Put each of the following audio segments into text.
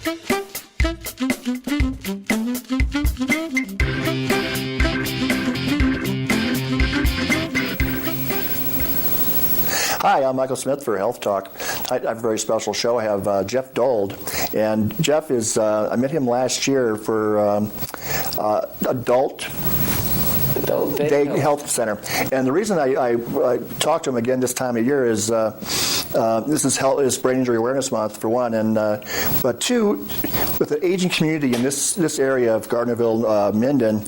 Hi, I'm Michael Smith for Health Talk. I have a very special show. I have Jeff Dold, and Jeff is, I met him last year for Adult Day Health Center. And the reason I talked to him again this time of year is this is Brain Injury Awareness Month, for one, and but two, with the aging community in this area of Gardnerville, Minden,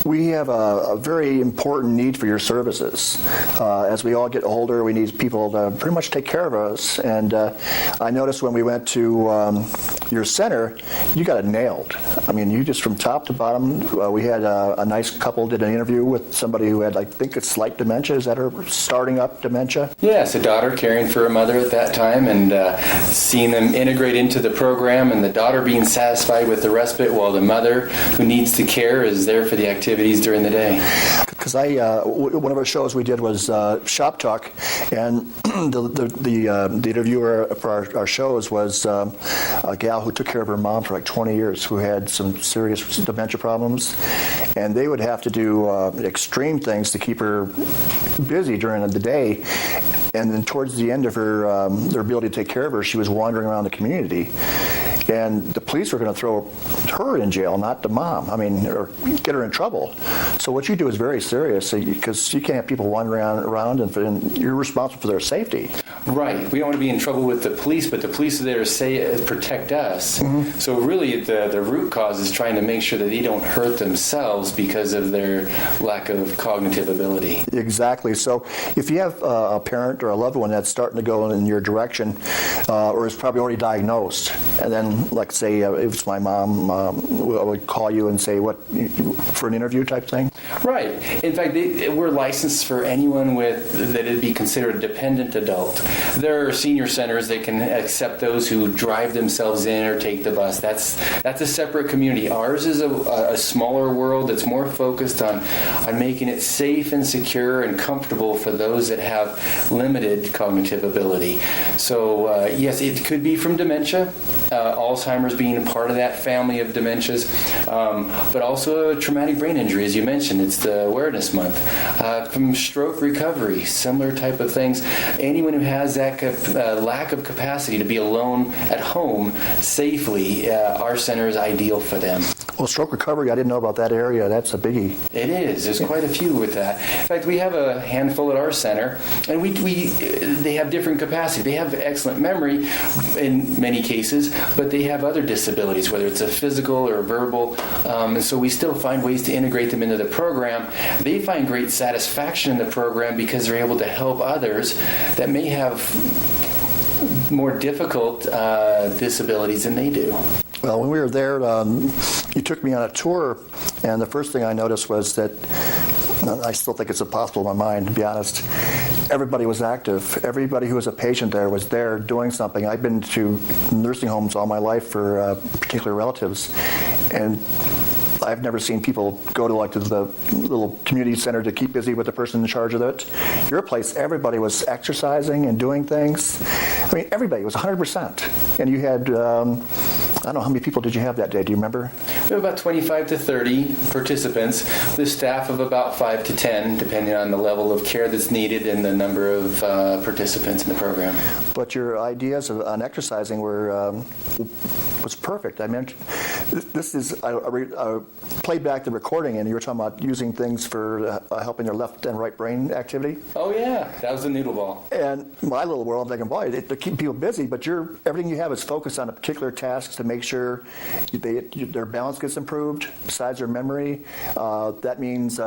we have a very important need for your services. As we all get older, we need people to pretty much take care of us. And I noticed when we went to your center, you got it nailed. I mean, you just from top to bottom. We had a nice couple did an interview with somebody who had, I think it's slight dementia. Is that her starting up dementia? Yes, a daughter caring for a mother at that time, and seeing them integrate into the program, and the daughter being satisfied with the respite while the mother who needs the care is there for the activities during the day. Because one of our shows we did was Shop Talk, and the interviewer for our shows was a gal who took care of her mom for like 20 years, who had some serious dementia problems, and they would have to do extreme things to keep her busy during the day. And then towards the end of her their ability to take care of her, she was wandering around the community. And the police were going to throw her in jail, not the mom. I mean, or get her in trouble. So what you do is very serious, because you can't have people wandering around, and you're responsible for their safety. Right. We don't want to be in trouble with the police, but the police are there to protect us. Mm-hmm. So really, the root cause is trying to make sure that they don't hurt themselves because of their lack of cognitive ability. Exactly. So if you have a parent or a loved one that's starting to go in your direction, or is probably already diagnosed, and then, like, say, if it's my mom, I would call you and say, what, for an interview type thing? Right. In fact, we're licensed for anyone that would be considered a dependent adult. There are senior centers that can accept those who drive themselves in or take the bus. That's a separate community. Ours is a smaller world that's more focused on making it safe and secure and comfortable for those that have limited cognitive ability. So, yes, it could be from dementia, Alzheimer's being part of that family of dementias, but also traumatic brain injury, as you mentioned. It's the awareness month. From stroke recovery, similar type of things. Anyone who has that lack of capacity to be alone at home safely, our center is ideal for them. Well, stroke recovery, I didn't know about that area. That's a biggie. It is. There's quite a few with that. In fact, we have a handful at our center, and they have different capacity. They have excellent memory in many cases, but they have other disabilities, whether it's a physical or a verbal, and so we still find ways to integrate them into the program. They find great satisfaction in the program because they're able to help others that may have more difficult disabilities than they do. Well, when we were there, you took me on a tour, and the first thing I noticed was that, I still think it's impossible in my mind, to be honest, everybody was active. Everybody who was a patient there was there doing something. I've been to nursing homes all my life for particular relatives, and I've never seen people go to the little community center to keep busy with the person in charge of it. Your place, everybody was exercising and doing things. I mean, everybody was 100%. And you had, I don't know, how many people did you have that day? Do you remember? We have about 25 to 30 participants, with a staff of about 5 to 10, depending on the level of care that's needed and the number of participants in the program. But your ideas on exercising was perfect. I mean, this is, I played back the recording, and you were talking about using things for helping your left and right brain activity. Oh yeah, that was the noodle ball. And my little world, I'm thinking, boy, they keep people busy, but everything you have is focused on a particular task to make sure their balance gets improved, besides their memory. That means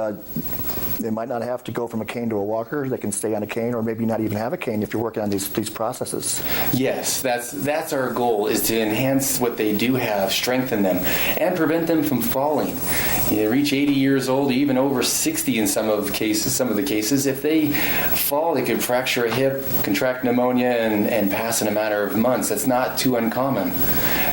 they might not have to go from a cane to a walker. They can stay on a cane, or maybe not even have a cane if you're working on these processes. Yes, that's our goal, is to enhance what they do have, strengthen them, and prevent them from falling. You reach 80 years old, even over 60 in some of the cases. If they fall, they could fracture a hip, contract pneumonia, and pass in a matter of months. That's not too uncommon.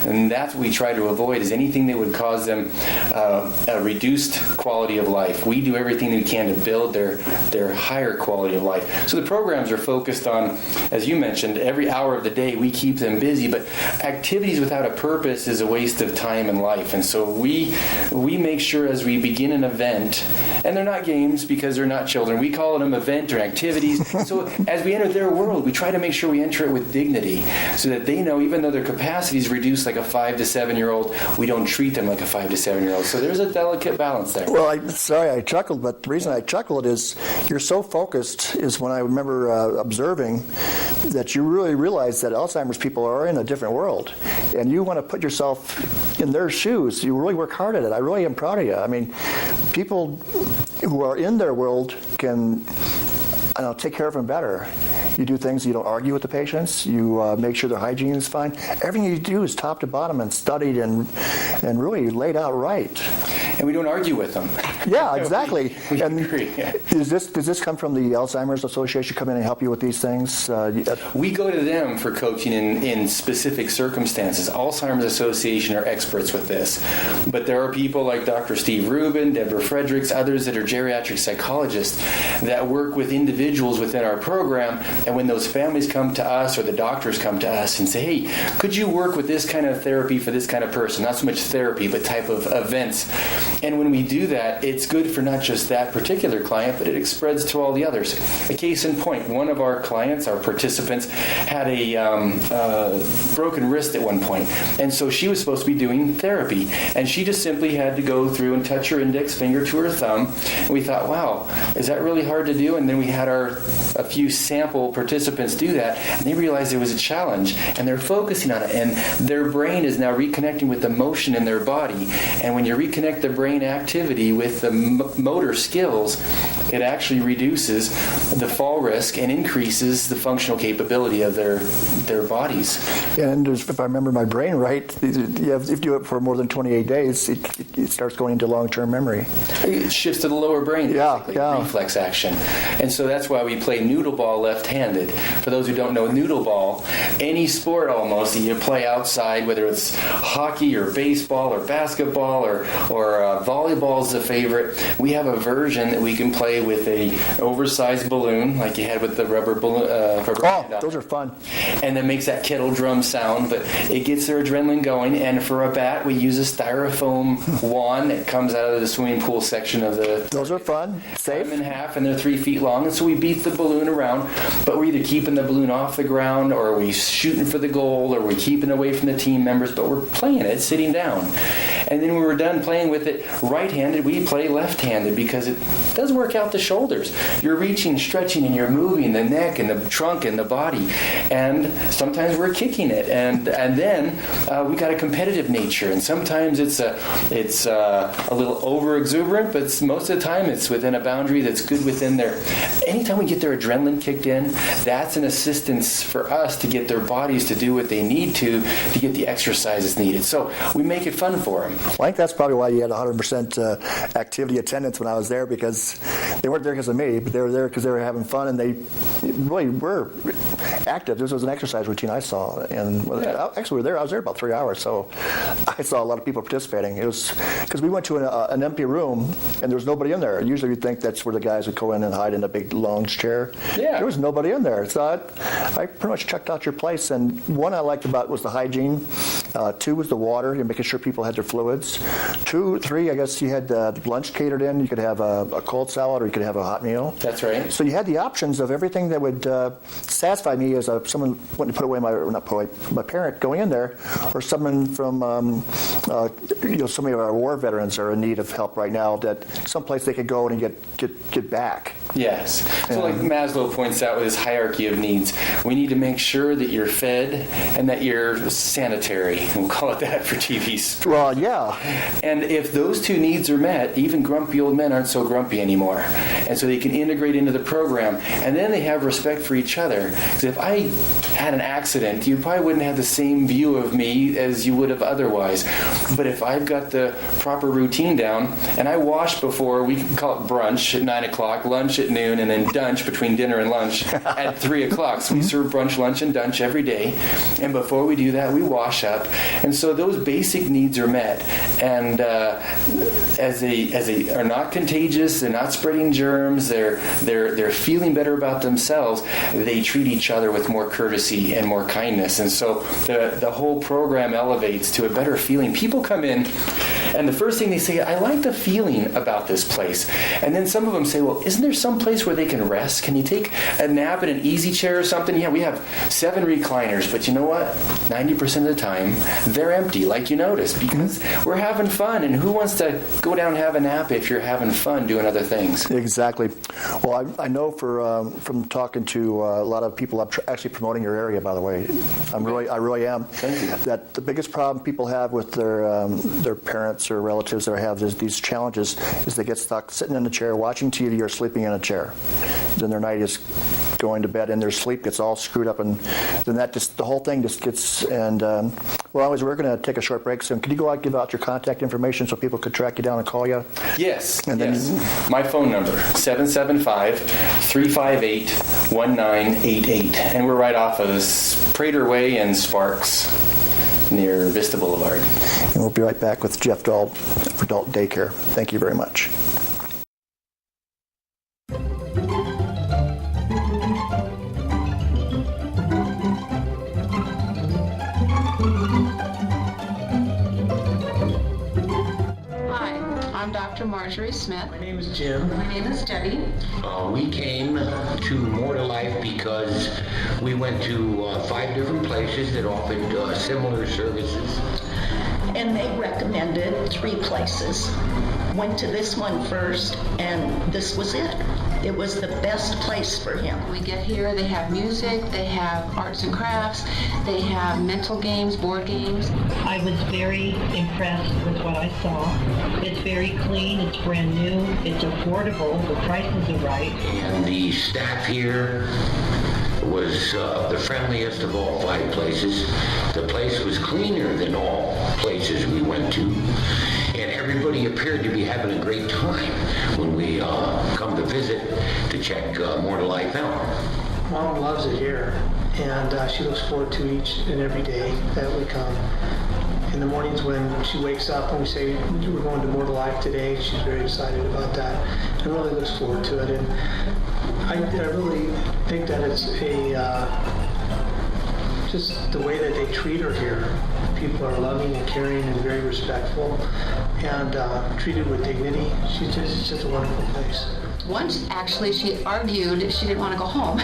And that's what we try to avoid, is anything that would cause them a reduced quality of life. We do everything we can to and build their higher quality of life. So the programs are focused on, as you mentioned, every hour of the day we keep them busy, but activities without a purpose is a waste of time and life. And so we make sure as we begin an event, and they're not games because they're not children, we call them event or activities. So as we enter their world, we try to make sure we enter it with dignity so that they know, even though their capacity is reduced like a 5 to 7-year-old, we don't treat them like a 5 to 7-year-old. So there's a delicate balance there. Well, I chuckled, but the reason I chuckled is you're so focused is when I remember observing that you really realize that Alzheimer's people are in a different world, and you want to put yourself in their shoes. You really work hard at it. I really am proud of you. I mean, people who are in their world can take care of them better. You do things, you don't argue with the patients, you make sure their hygiene is fine. Everything you do is top to bottom and studied and really laid out right. And we don't argue with them. Yeah, exactly. we and agree. Does this come from the Alzheimer's Association come in and help you with these things? We go to them for coaching in specific circumstances. Alzheimer's Association are experts with this. But there are people like Dr. Steve Rubin, Deborah Fredericks, others that are geriatric psychologists that work with individuals within our program. And when those families come to us or the doctors come to us and say, hey, could you work with this kind of therapy for this kind of person? Not so much therapy, but type of events. And when we do that, it's good for not just that particular client, but it spreads to all the others. A case in point, one of our clients, our participants, had a broken wrist at one point. And so she was supposed to be doing therapy. And she just simply had to go through and touch her index finger to her thumb. And we thought, wow, is that really hard to do? And then we had a few sample participants do that, and they realized it was a challenge. And they're focusing on it. And their brain is now reconnecting with the motion in their body. And when you reconnect the brain activity with the motor skills, it actually reduces the fall risk and increases the functional capability of their bodies. And if I remember my brain right, if you do it for more than 28 days, it starts going into long-term memory. It shifts to the lower brain, reflex action. And so that's why we play noodle ball left-handed. For those who don't know noodle ball, any sport almost that you play outside, whether it's hockey or baseball or basketball or volleyball is a favorite, we have a version that we can play with a oversized balloon like you had with the rubber balloon. Those are fun. And that makes that kettle drum sound, but it gets their adrenaline going. And for a bat, we use a styrofoam wand that comes out of the swimming pool section of the... Those are fun. Safe. Cut them in half, and they're 3 feet long. And so we beat the balloon around, but we're either keeping the balloon off the ground, or we're shooting for the goal, or we're keeping away from the team members, but we're playing it sitting down. And then when we're done playing with it right-handed, we play left-handed because it does work out the shoulders. You're reaching, stretching, and you're moving the neck and the trunk and the body. And sometimes we're kicking it. And then we got a competitive nature. And sometimes it's a little over-exuberant, but most of the time it's within a boundary that's good within their... Anytime we get their adrenaline kicked in, that's an assistance for us to get their bodies to do what they need to get the exercises needed. So we make it fun for them. Well, I think that's probably why you had 100% activity attendance when I was there, because they weren't there because of me, but they were there because they were having fun, and they really were active. This was an exercise routine I saw, and actually I was there about 3 hours, so I saw a lot of people participating. It was because we went to an empty room, and there was nobody in there. Usually you'd think that's where the guys would go in and hide in a big lounge chair. Yeah. There was nobody in there, so I pretty much checked out your place, and one I liked about was the hygiene. 2 was the water, you're making sure people had their fluids. 2, 3, I guess you had lunch catered in. You could have a cold salad, or you could have a hot meal. That's right. So you had the options of everything that would satisfy me as someone wanting to put away my parent going in there, or someone from so many of our war veterans are in need of help right now, that someplace they could go and get back. Yes. So like Maslow points out with his hierarchy of needs, we need to make sure that you're fed and that you're sanitary. We'll call it that for TV's. Well, yeah. And if those 2 needs are met, even grumpy old men aren't so grumpy anymore. And so they can integrate into the program. And then they have respect for each other. Because if I had an accident, you probably wouldn't have the same view of me as you would have otherwise. But if I've got the proper routine down, and I wash before, we can call it brunch at 9 o'clock, lunch at noon, and then dunch between dinner and lunch at 3 o'clock. So we serve brunch, lunch, and dunch every day. And before we do that, we wash up. And so those basic needs are met. And as they are not contagious, they're not spreading fighting germs, they're feeling better about themselves, they treat each other with more courtesy and more kindness. And so the whole program elevates to a better feeling. People come in, and the first thing they say, I like the feeling about this place. And then some of them say, well, isn't there some place where they can rest? Can you take a nap in an easy chair or something? Yeah, we have 7 recliners, but you know what? 90% of the time, they're empty, like you noticed, because we're having fun. And who wants to go down and have a nap if you're having fun doing other things? Exactly. Well, I know from talking to a lot of people, I'm actually promoting your area, by the way. I really am. Thank you. That the biggest problem people have with their parents or relatives that have these challenges is they get stuck sitting in a chair, watching TV, or sleeping in a chair. Then their night is going to bed and their sleep gets all screwed up, and then the whole thing just gets. And well, we're going to take a short break soon. Could you go out and give out your contact information so people could track you down and call you? Yes. And then my phone number, 775-358-1988, and we're right off of Prater Way and Sparks, near Vista Boulevard. And we'll be right back with Jeff Dold for Adult Daycare. Thank you very much. Marjorie Smith. My name is Jim. My name is Debbie. We came to More to Life because we went to 5 different places that offered similar services. And they recommended 3 places. Went to this one first, and this was it. It was the best place for him. We get here, they have music, they have arts and crafts, they have mental games, board games. I was very impressed with what I saw. It's very clean, it's brand new, it's affordable, the prices are right. And the staff here was the friendliest of all 5 places. The place was cleaner than all places we went to. And everybody appeared to be having a great time when we come to visit to check More to Life out. Mom loves it here, and she looks forward to each and every day that we come. In the mornings when she wakes up and we say we're going to More to Life today, she's very excited about that and really looks forward to it. And I really think that it's just the way that they treat her here. People are loving and caring and very respectful and treated with dignity. It's just a wonderful place. Once, actually, she argued she didn't want to go home.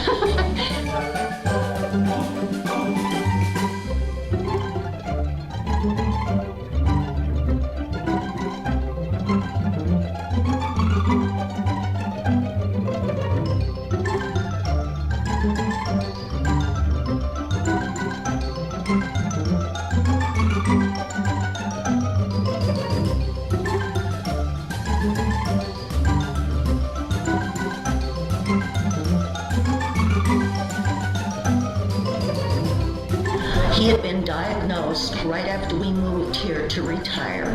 He had been diagnosed right after we moved here to retire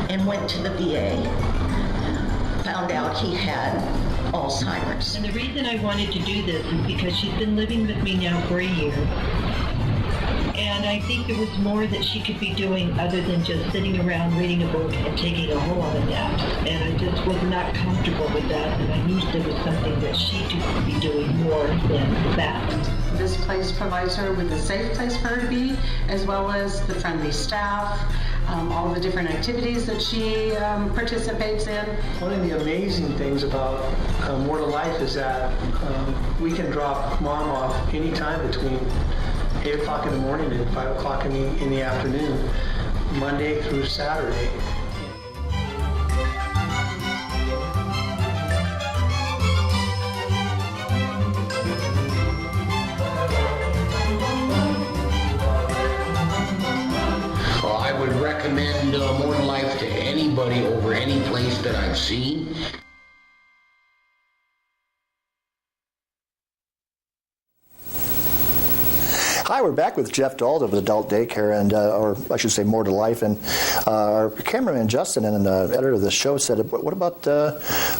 and went to the VA. Found out he had Alzheimer's. And the reason I wanted to do this is because she's been living with me now for a year. And I think there was more that she could be doing other than just sitting around reading a book and taking a whole lot of naps. And I just was not comfortable with that, and I knew there was something that she could be doing more than that. This place provides her with a safe place for her to be, as well as the friendly staff, all the different activities that she participates in. One of the amazing things about More to Life is that we can drop Mom off anytime between 8 o'clock in the morning and 5 o'clock in the afternoon, Monday through Saturday. I would recommend More to Life to anybody over any place that I've seen. Hi, we're back with Jeff Dold of Adult Daycare, and or I should say More to Life. And our cameraman Justin and the editor of the show said, "What about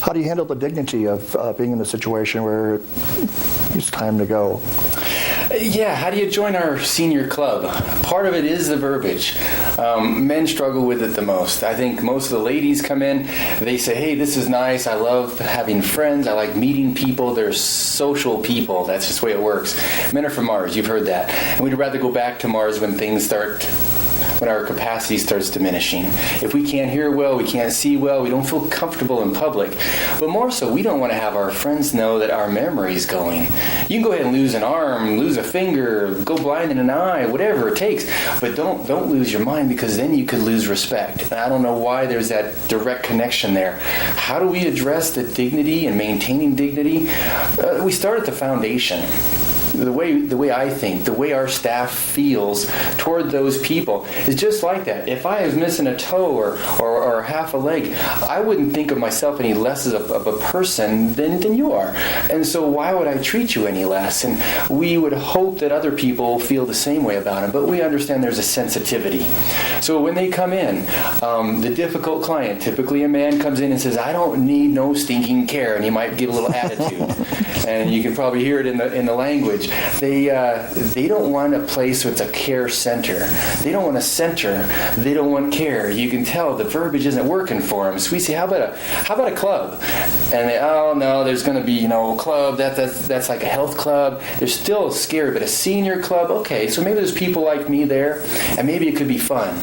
how do you handle the dignity of being in the situation where it's time to go?" Yeah, how do you join our senior club? Part of it is the verbiage. Men struggle with it the most. I think most of the ladies come in, they say, hey, this is nice. I love having friends. I like meeting people. They're social people. That's just the way it works. Men are from Mars. You've heard that. And we'd rather go back to Mars when our capacity starts diminishing. If we can't hear well, we can't see well, we don't feel comfortable in public. But more so, we don't want to have our friends know that our memory's going. You can go ahead and lose an arm, lose a finger, go blind in an eye, whatever it takes. But don't lose your mind, because then you could lose respect. And I don't know why there's that direct connection there. How do we address the dignity and maintaining dignity? We start at the foundation. The way I think, the way our staff feels toward those people is just like that. If I was missing a toe or half a leg, I wouldn't think of myself any less of a person than you are. And so why would I treat you any less? And we would hope that other people feel the same way about it, but we understand there's a sensitivity. So when they come in, the difficult client, typically a man comes in and says, I don't need no stinking care, and he might give a little attitude. And you can probably hear it in the language. They don't want a place with a care center. They don't want a center. They don't want care. You can tell the verbiage isn't working for them. So we say, how about a club? And they, oh no, there's going to be club. That's like a health club. They're still scared, but a senior club, okay. So maybe there's people like me there, and maybe it could be fun.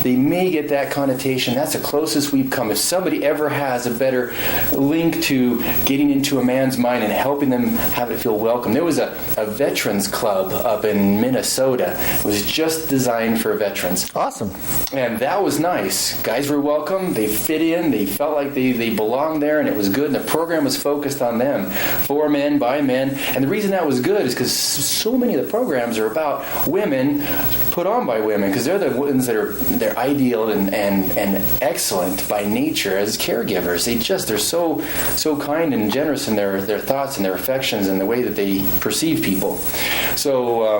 They may get that connotation. That's the closest we've come. If somebody ever has a better link to getting into a man's mind and helping them have it feel welcome, there was a veterans club up in Minnesota. It was just designed for veterans. Awesome. And that was nice. Guys were welcome. They fit in. They felt like they belonged there, and it was good. And the program was focused on them, for men, by men. And the reason that was good is because so many of the programs are about women put on by women, because they're the ones they're ideal and excellent by nature as caregivers. They're so kind and generous in their thoughts and their affections and the way that they perceive people. So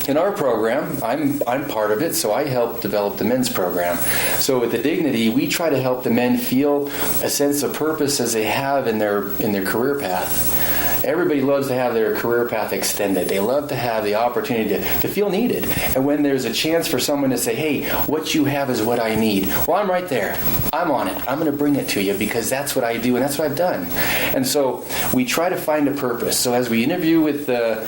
in our program, I'm part of it, so I help develop the men's program. So with the Dignity, we try to help the men feel a sense of purpose as they have in their career path. Everybody loves to have their career path extended. They love to have the opportunity to feel needed. And when there's a chance for someone to say, hey, what you have is what I need. Well, I'm right there. I'm on it. I'm going to bring it to you because that's what I do and that's what I've done. And so we try to find a purpose. So as we interview with the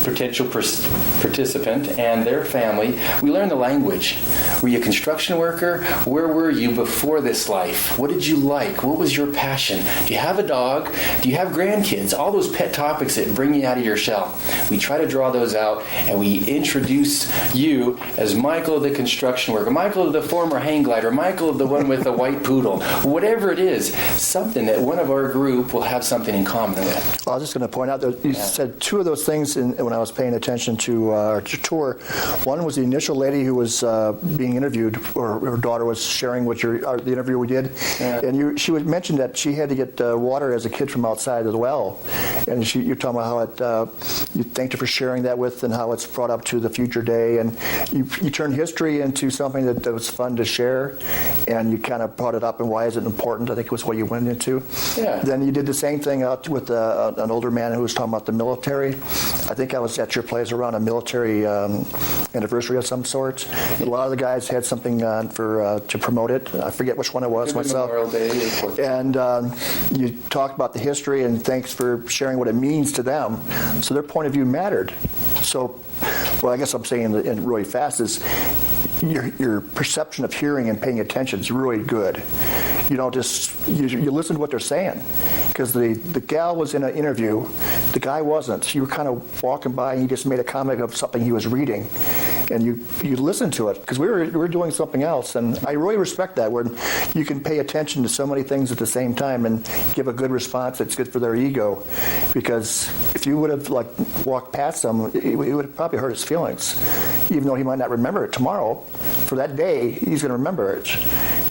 potential participant and their family, we learn the language. Were you a construction worker? Where were you before this life? What did you like? What was your passion? Do you have a dog? Do you have grandkids? All those pet topics that bring you out of your shell. We try to draw those out, and we introduce you as Michael the construction worker, Michael the former hang glider, Michael the one with the white poodle, whatever it is, something that one of our group will have something in common with. Well, I was just going to point out that you said two of those things when I was paying attention to our tour. One was the initial lady who was being interviewed, or her daughter was sharing what the interview we did, and she mentioned that she had to get water as a kid from outside as well, and you're talking about how you thanked her for sharing that with, and how it's brought up to the future day, and you turned history into something that was fun to share, and you kind of brought it up and why is it important. I think it was what you went into. Yeah. Then you did the same thing out with an older man who was talking about the military. I think I was at your place around a military anniversary of some sort. A lot of the guys had something on to promote it. I forget which one it was myself. Memorial Day. And you talked about the history, and thanks for sharing what it means to them. So their point of view mattered. So, well, I guess I'm saying it really fast is your perception of hearing and paying attention is really good. You don't just you listen to what they're saying, because the gal was in an interview, the guy wasn't. You were kind of walking by and he just made a comment of something he was reading, and you listened to it because we were doing something else. And I really respect that, where you can pay attention to so many things at the same time and give a good response that's good for their ego. Because if you would have walked past them, it would have probably hurt his feelings, even though he might not remember it tomorrow. For that day, he's going to remember it.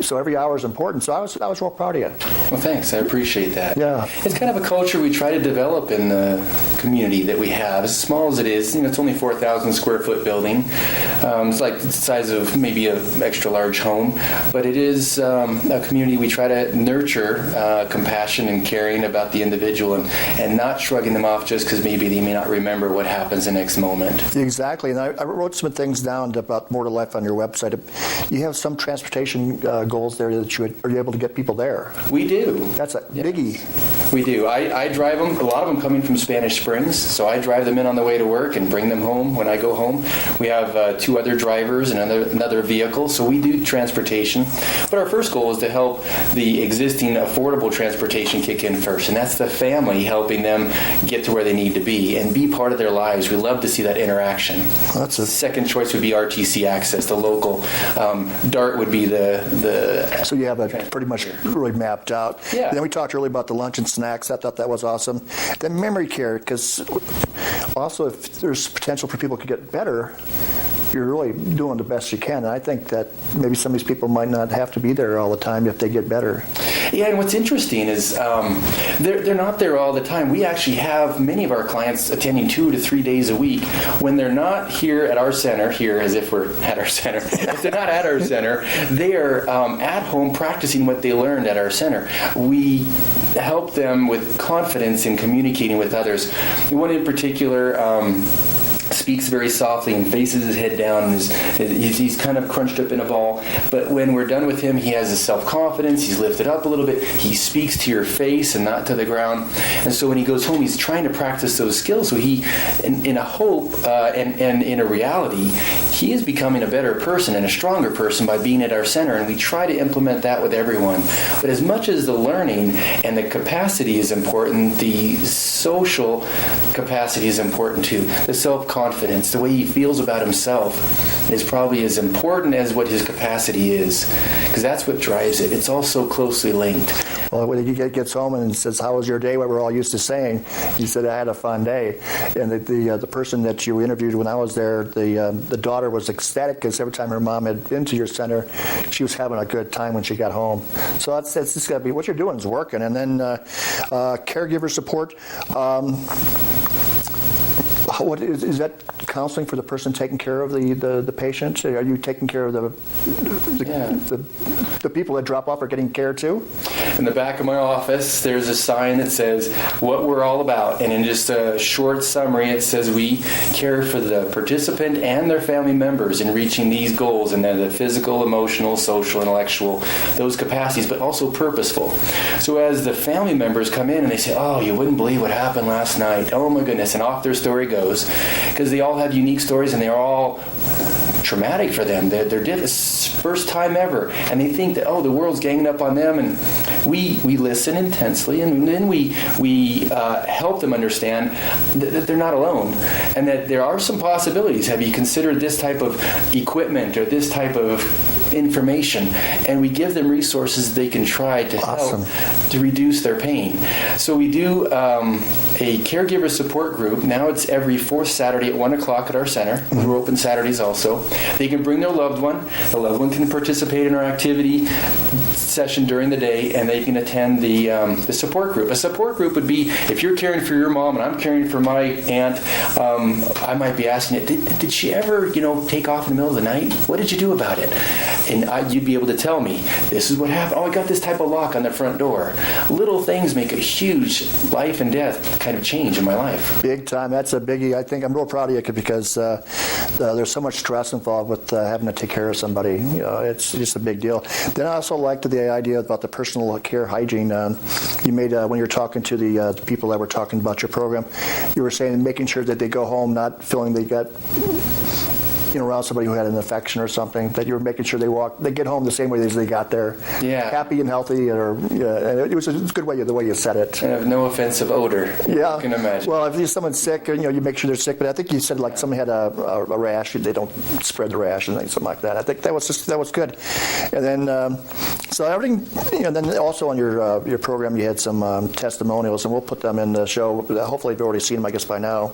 So every hour is important. So I was real proud of you. Well, thanks. I appreciate that. Yeah. It's kind of a culture we try to develop in the community that we have. As small as it is, it's only 4,000 square foot building. It's like the size of maybe an extra large home, but it is a community we try to nurture compassion and caring about the individual and not shrugging them off just because maybe they may not remember what happens the next moment. Exactly, and I wrote some things down about More to Life on your website. You have some transportation goals there that are you able to get people there? We do. That's a biggie. We do. I drive them, a lot of them coming from Spanish Springs, so I drive them in on the way to work and bring them home when I go home. We have 2 other drivers and another vehicle, so we do transportation. But our first goal is to help the existing affordable transportation kick in first, and that's the family helping them get to where they need to be and be part of their lives. We love to see that interaction. Well, second choice would be RTC access, the local. DART would be the So you have it pretty much really mapped out. Yeah. And then we talked earlier about the lunch and snacks. I thought that was awesome. Then memory care, because also if there's potential for people to get better, you're really doing the best you can. And I think that maybe some of these people might not have to be there all the time if they get better. Yeah, and what's interesting is they're not there all the time. We actually have many of our clients attending 2 to 3 days a week. When they're not here at our center, here as if we're at our center, if they're not at our center, they are at home practicing what they learned at our center. We help them with confidence in communicating with others. One in particular, speaks very softly and faces his head down, and he's kind of crunched up in a ball. But when we're done with him, he has a self-confidence. He's lifted up a little bit. He speaks to your face and not to the ground. And so when he goes home, he's trying to practice those skills. So he, in a hope and in a reality, he is becoming a better person and a stronger person by being at our center. And we try to implement that with everyone. But as much as the learning and the capacity is important, the social capacity is important too. The self-confidence, the way he feels about himself is probably as important as what his capacity is, because that's what drives it. It's all so closely linked. Well, when he gets home and says, "How was your day?" what we're all used to saying, he said, "I had a fun day." And the person that you interviewed when I was there, the daughter was ecstatic because every time her mom had been to your center, she was having a good time when she got home. So that's just got to be what you're doing is working. And then caregiver support. What is that counseling for the person taking care of the patient? Are you taking care of the people that drop off are getting care too? In the back of my office, there's a sign that says what we're all about. And in just a short summary, it says we care for the participant and their family members in reaching these goals, and they're the physical, emotional, social, intellectual, those capacities, but also purposeful. So as the family members come in and they say, "Oh, you wouldn't believe what happened last night. Oh my goodness," and off their story goes, because they all have unique stories and they're all traumatic for them. They're first time ever, and they think that, oh, the world's ganging up on them, and we listen intensely, and then we help them understand that they're not alone, and that there are some possibilities. Have you considered this type of equipment or this type of information? And we give them resources they can try to help to reduce their pain. So we do a caregiver support group. Now it's every 4th Saturday at 1 o'clock at our center. We're open Saturdays also. They can bring their loved one. The loved one can participate in our activity session during the day, and they can attend the support group. A support group would be, if you're caring for your mom and I'm caring for my aunt, I might be asking you, did she ever, take off in the middle of the night? What did you do about it? And you'd be able to tell me, this is what happened. Oh, I got this type of lock on the front door. Little things make a huge life and death kind of change in my life. Big time. That's a biggie. I think I'm real proud of you because there's so much stress involved with having to take care of somebody. It's just a big deal. Then I also liked the idea about the personal care hygiene. You made when you were talking to the people that were talking about your program, you were saying making sure that they go home not feeling they got around somebody who had an infection or something, that you were making sure they get home the same way as they got there, happy and healthy. And it was a good way, the way you said it. And have no offensive odor. Yeah, you can imagine. Well, if someone's sick, you make sure they're sick. But I think you said like someone had a rash, they don't spread the rash and something like that. I think that was good. And then so everything. And then also on your program, you had some testimonials, and we'll put them in the show. Hopefully, you've already seen them, I guess, by now.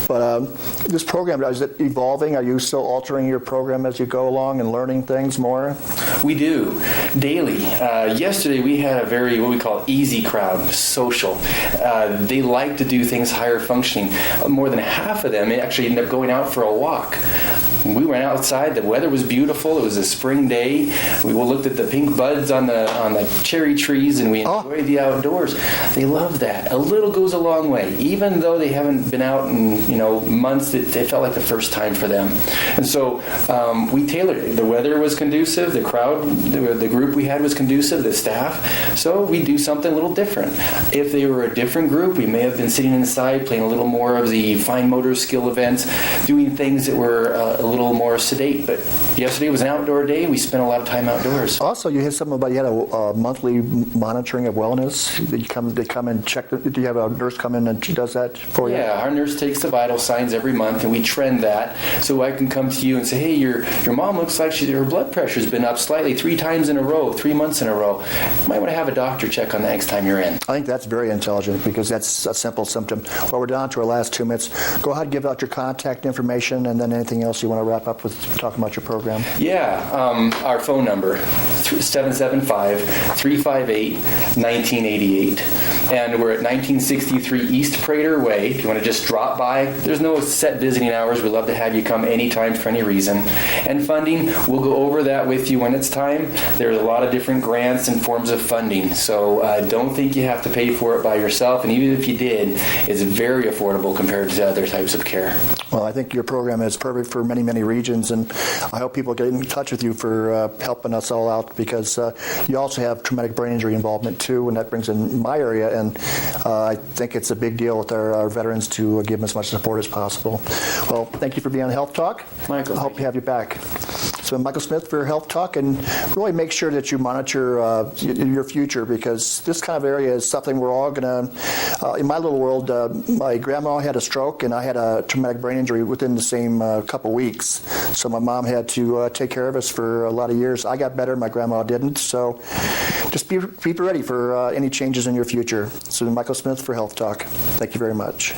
But this program, is it evolving? Are you still altering your program as you go along and learning things more? We do, daily. Yesterday we had a very, what we call easy crowd, social. They like to do things higher functioning. More than half of them actually end up going out for a walk. We went outside, the weather was beautiful, it was a spring day. We looked at the pink buds on the cherry trees and we enjoyed the outdoors. They love that. A little goes a long way. Even though they haven't been out in months, it felt like the first time for them. And so we tailored it. The weather was conducive, the crowd, the group we had was conducive, the staff. So we do something a little different. If they were a different group, we may have been sitting inside playing a little more of the fine motor skill events, doing things that were a little more sedate. But yesterday was an outdoor day. We spent a lot of time outdoors. Also, you had something about you had a monthly monitoring of wellness. They come and check. Do you have a nurse come in and she does that for you? Yeah, our nurse takes the vital signs every month, and we trend that. So I can come to you and say, hey, your mom looks like her blood pressure's been up slightly 3 times in a row, 3 months in a row. You might want to have a doctor check on that next time you're in. I think that's very intelligent because that's a simple symptom. Well, we're down to our last 2 minutes. Go ahead and give out your contact information and then anything else you want to wrap up with talking about your program. Yeah, our phone number, 775-358-1988. And we're at 1963 East Prater Way. If you want to just drop by, there's no set visiting hours. We'd love to have you come anytime for any reason. And funding, we'll go over that with you when it's time. There's a lot of different grants and forms of funding. So don't think you have to pay for it by yourself. And even if you did, it's very affordable compared to other types of care. Well, I think your program is perfect for many, many regions. And I hope people get in touch with you for helping us all out because you also have traumatic brain injury involvement too, and that brings in my area. And I think it's a big deal with our veterans to give them as much support as possible. Well, thank you for being on Health Talk. Michael. I hope to have you back. So Michael Smith for Health Talk, and really make sure that you monitor your future because this kind of area is something we're all going to, in my little world, my grandma had a stroke and I had a traumatic brain injury within the same couple weeks. So my mom had to take care of us for a lot of years. I got better, my grandma didn't. So just be ready for any changes in your future. So Michael Smith for Health Talk. Thank you very much.